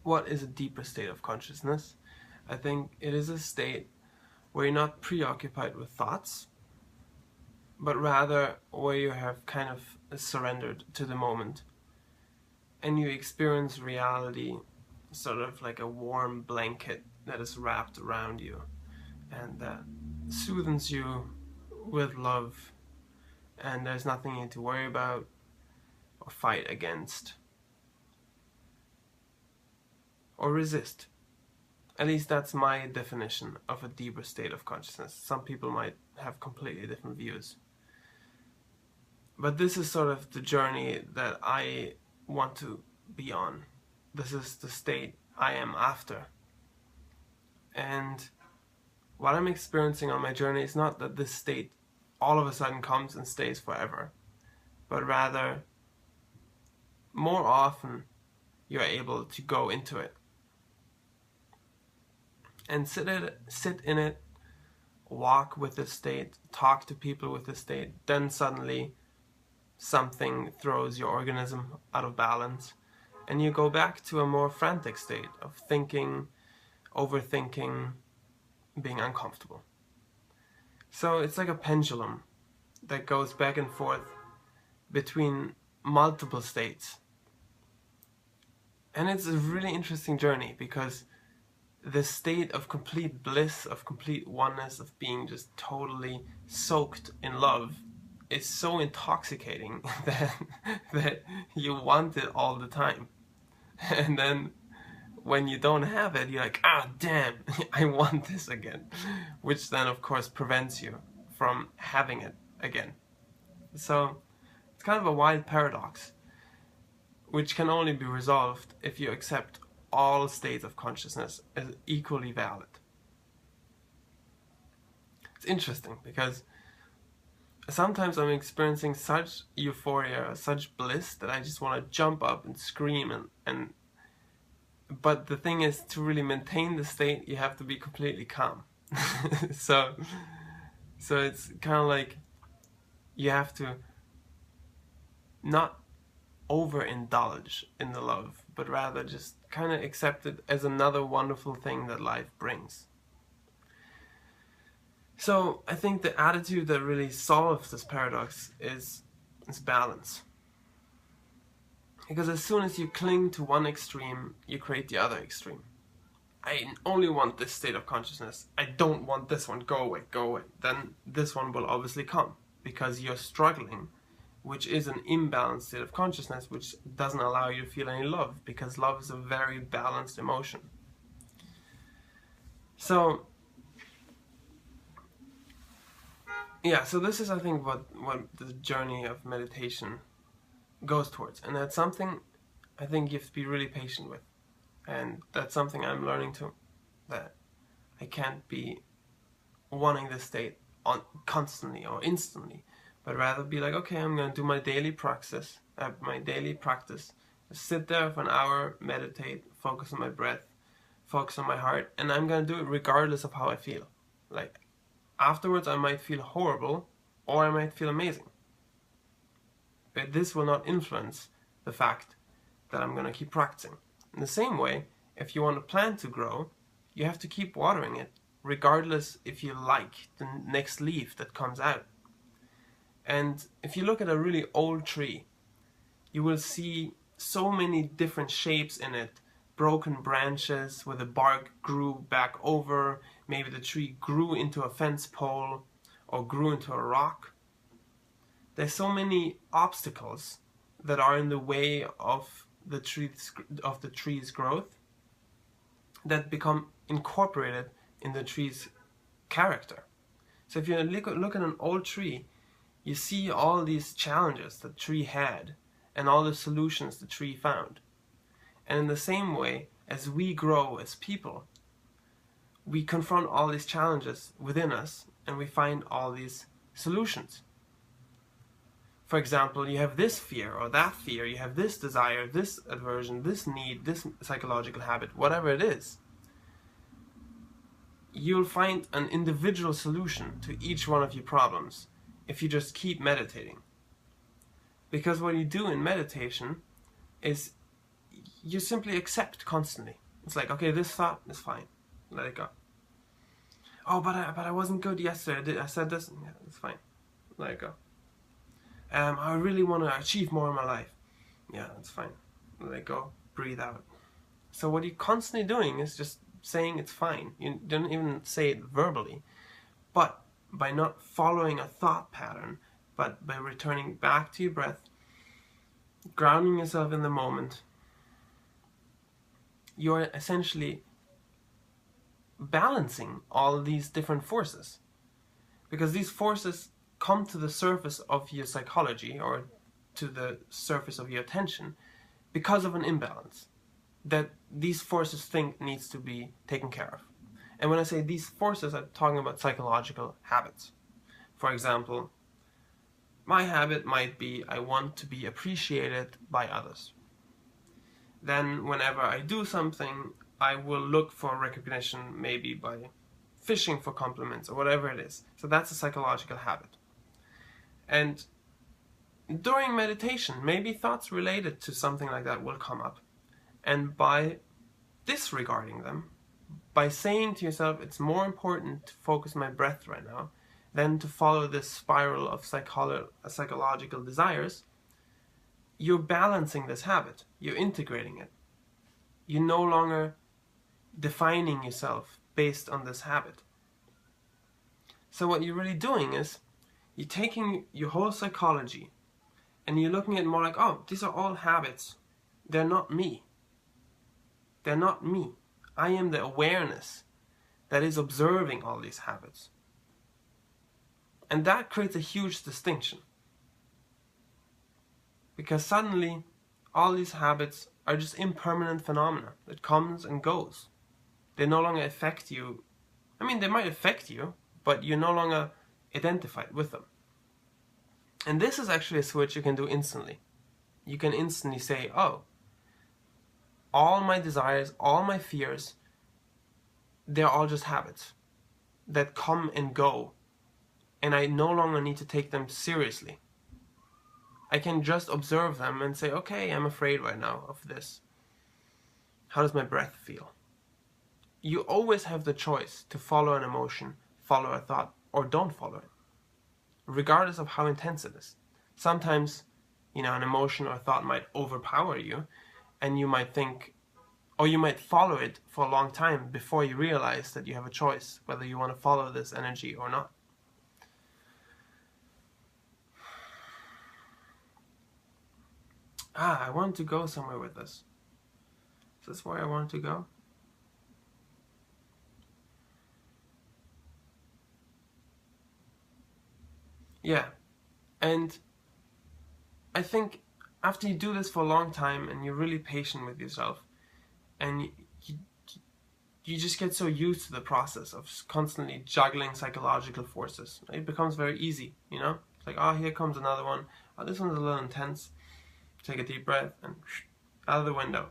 What is a deeper state of consciousness? I think it is a state where you're not preoccupied with thoughts, but rather where you have kind of surrendered to the moment and you experience reality sort of like a warm blanket that is wrapped around you and that soothes you with love, and there's nothing you need to worry about or fight against or resist. At least that's my definition of a deeper state of consciousness. Some people might have completely different views. But this is sort of the journey that I want to be on. This is the state I am after. And what I'm experiencing on my journey is not that this state all of a sudden comes and stays forever, but rather more often you're able to go into it and sit in it, walk with the state, talk to people with the state. Then suddenly something throws your organism out of balance and you go back to a more frantic state of thinking, overthinking, being uncomfortable. So it's like a pendulum that goes back and forth between multiple states. And it's a really interesting journey because the state of complete bliss, of complete oneness, of being just totally soaked in love is so intoxicating that you want it all the time. And then when you don't have it, you're like, ah, damn, I want this again. Which then, of course, prevents you from having it again. So it's kind of a wild paradox, which can only be resolved if you accept all states of consciousness as equally valid. It's interesting because sometimes I'm experiencing such euphoria, such bliss that I just want to jump up and scream and but the thing is, to really maintain the state, you have to be completely calm. so it's kind of like you have to not overindulge in the love, but rather just kind of accept it as another wonderful thing that life brings. So I think the attitude that really solves this paradox is balance. Because as soon as you cling to one extreme, you create the other extreme. I only want this state of consciousness. I don't want this one. Go away, go away. Then this one will obviously come because you're struggling, which is an imbalanced state of consciousness, which doesn't allow you to feel any love, because love is a very balanced emotion. So yeah, so this is, I think, what the journey of meditation goes towards, and that's something I think you have to be really patient with, and that's something I'm learning too, that I can't be wanting this state on constantly or instantly, but rather be like, okay, I'm going to do my daily practice, sit there for an hour, meditate, focus on my breath, focus on my heart, and I'm going to do it regardless of how I feel. Like, afterwards I might feel horrible or I might feel amazing. But this will not influence the fact that I'm going to keep practicing. In the same way, if you want a plant to grow, you have to keep watering it, regardless if you like the next leaf that comes out. And if you look at a really old tree, you will see so many different shapes in it. Broken branches where the bark grew back over, maybe the tree grew into a fence pole or grew into a rock. There's so many obstacles that are in the way of the tree's growth that become incorporated in the tree's character. So if you look at an old tree, you see all these challenges the tree had and all the solutions the tree found. And in the same way, as we grow as people, we confront all these challenges within us and we find all these solutions. For example, you have this fear or that fear, you have this desire, this aversion, this need, this psychological habit, whatever it is. You'll find an individual solution to each one of your problems if you just keep meditating. Because what you do in meditation is you simply accept constantly. It's like, okay, this thought is fine, let it go. Oh, but I wasn't good yesterday. I said this. Yeah, it's fine, let it go. I really want to achieve more in my life. Yeah, that's fine, let it go. Breathe out. So what you're constantly doing is just saying it's fine. You don't even say it verbally, but by not following a thought pattern, but by returning back to your breath, grounding yourself in the moment, you're essentially balancing all these different forces. Because these forces come to the surface of your psychology, or to the surface of your attention, because of an imbalance that these forces think needs to be taken care of. And when I say these forces, I'm talking about psychological habits. For example, my habit might be I want to be appreciated by others. Then whenever I do something, I will look for recognition, maybe by fishing for compliments or whatever it is. So that's a psychological habit. And during meditation, maybe thoughts related to something like that will come up. And by disregarding them, by saying to yourself, it's more important to focus my breath right now than to follow this spiral of psychological desires, you're balancing this habit. You're integrating it. You're no longer defining yourself based on this habit. So what you're really doing is you're taking your whole psychology and you're looking at it more like, oh, these are all habits. They're not me. They're not me. I am the awareness that is observing all these habits. And that creates a huge distinction. Because suddenly, all these habits are just impermanent phenomena that comes and goes. They no longer affect you. I mean, they might affect you, but you're no longer identified with them. And this is actually a switch you can do instantly. You can instantly say, oh, all my desires, all my fears, they're all just habits that come and go, and I no longer need to take them seriously. I can just observe them and say, okay, I'm afraid right now of this. How does my breath feel? You always have the choice to follow an emotion, follow a thought, or don't follow it, regardless of how intense it is. Sometimes, an emotion or thought might overpower you, and you might think, or you might follow it for a long time before you realize that you have a choice whether you want to follow this energy or not. I want to go somewhere with this. Is this where I want to go? Yeah. And I think after you do this for a long time and you're really patient with yourself, and you just get so used to the process of constantly juggling psychological forces, it becomes very easy, It's like, oh, here comes another one. Oh, this one's a little intense. Take a deep breath and out of the window.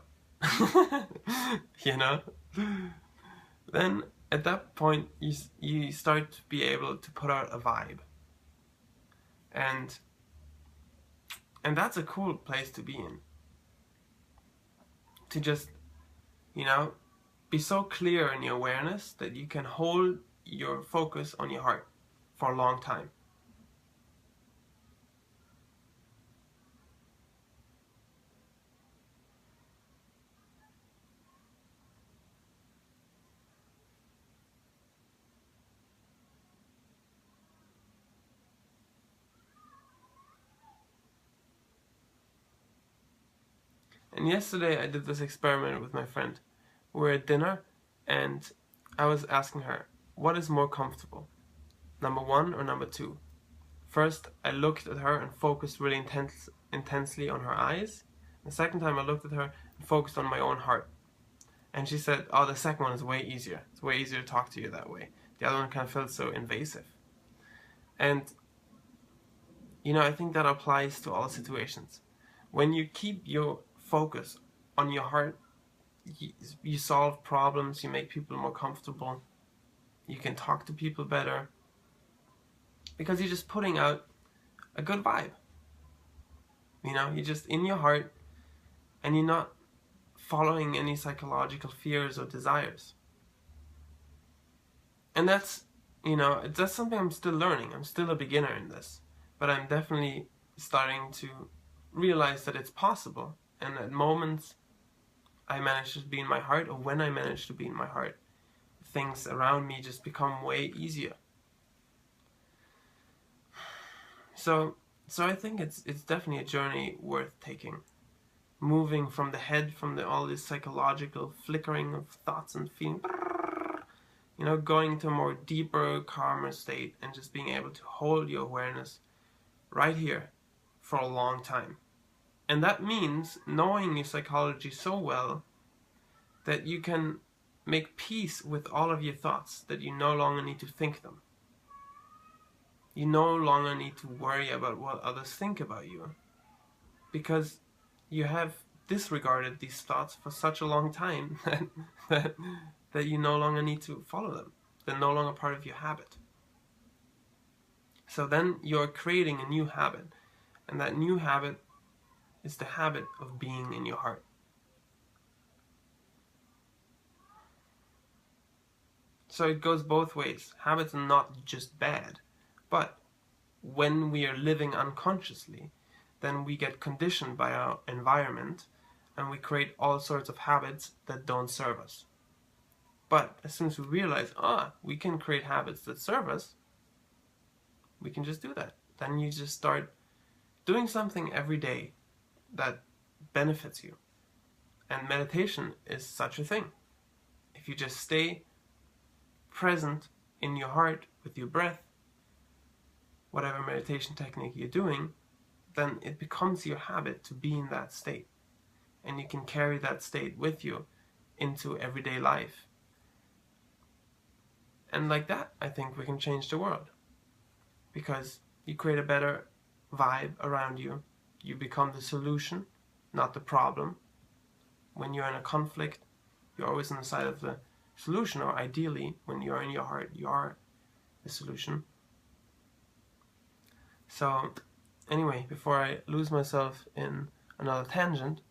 Then at that point you start to be able to put out a vibe. And that's a cool place to be in. To just, be so clear in your awareness that you can hold your focus on your heart for a long time. And yesterday I did this experiment with my friend. We were at dinner and I was asking her, what is more comfortable? Number 1 or number 2? First, I looked at her and focused really intensely on her eyes. The second time I looked at her and focused on my own heart. And she said, oh, the second one is way easier. It's way easier to talk to you that way. The other one kind of felt so invasive. And, I think that applies to all situations. When you keep your focus on your heart, you solve problems, you make people more comfortable, you can talk to people better, because you're just putting out a good vibe. You're just in your heart, and you're not following any psychological fears or desires. And that's, that's something I'm still learning. I'm still a beginner in this, but I'm definitely starting to realize that it's possible. And at moments I manage to be in my heart, or when I manage to be in my heart, things around me just become way easier. So I think it's definitely a journey worth taking. Moving from the head, from all this psychological flickering of thoughts and feeling, going to a more deeper, calmer state, and just being able to hold your awareness right here for a long time. And that means knowing your psychology so well that you can make peace with all of your thoughts, that you no longer need to think them. You no longer need to worry about what others think about you, because you have disregarded these thoughts for such a long time that you no longer need to follow them. They're no longer part of your habit. So then you're creating a new habit, and that new habit is the habit of being in your heart. So it goes both ways. Habits are not just bad, but when we are living unconsciously, then we get conditioned by our environment, and we create all sorts of habits that don't serve us. But as soon as we realize, we can create habits that serve us, we can just do that. Then you just start doing something every day that benefits you. And meditation is such a thing. If you just stay present in your heart with your breath, whatever meditation technique you're doing, then it becomes your habit to be in that state. And you can carry that state with you into everyday life. And like that, I think we can change the world. Because you create a better vibe around you. You become the solution, not the problem. When you're in a conflict, you're always on the side of the solution, or ideally, when you're in your heart, you are the solution. So, anyway, before I lose myself in another tangent,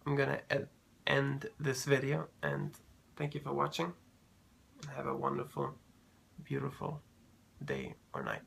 I'm gonna end this video, and thank you for watching. Have a wonderful, beautiful day or night.